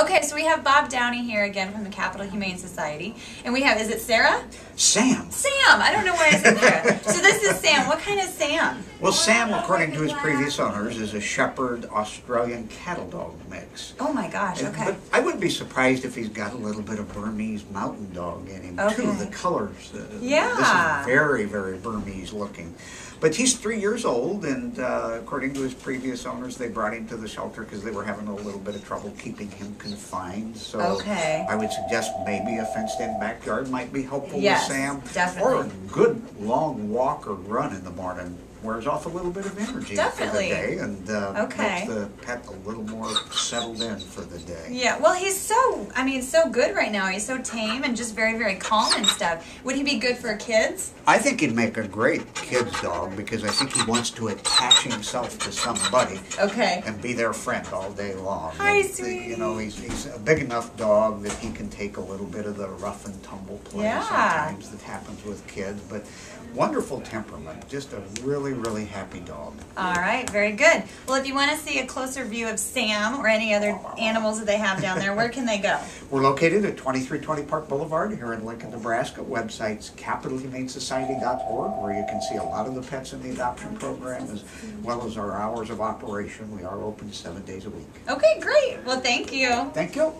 Okay, so we have Bob Downey here again from the Capital Humane Society. And we have, is it Sarah? Sam. Sam! I don't know why I said Sarah. So this is Sam. What kind of Sam? Well, Sam, according to his previous owners, is a Shepherd Australian cattle dog mix. Oh my gosh, okay. But I wouldn't be surprised if he's got a little bit of Burmese mountain dog in him, Okay. too. The colors. Yeah. This is very, very Burmese looking. But he's 3 years old, and according to his previous owners, they brought him to the shelter because they were having a little bit of trouble keeping him confined. So Okay. I would suggest maybe a fenced-in backyard might be helpful Yes, with Sam. definitely. Or a good long walk or run in the morning wears off a little bit of energy Definitely. for the day and Okay. makes the pet a little more settled in for the day. Yeah, well he's so good right now. He's so tame and just very, very calm and stuff. Would he be good for kids? I think he'd make a great kid's dog because I think he wants to attach himself to somebody Okay. and be their friend all day long. Hi, And, sweetie. You know, he's a big enough dog that he can take a little bit of the rough and tumble play Yeah. sometimes that happens with kids, but wonderful temperament, just a really, really happy dog. All right, very good. Well, if you want to see a closer view of Sam or any other animals that they have down there, where can they go? We're located at 2320 Park Boulevard here in Lincoln, Nebraska. Website's capitalhumanesociety.org, where you can see a lot of the pets in the adoption program as well as our hours of operation. We are open 7 days a week. Okay, great. Well, thank you. Thank you.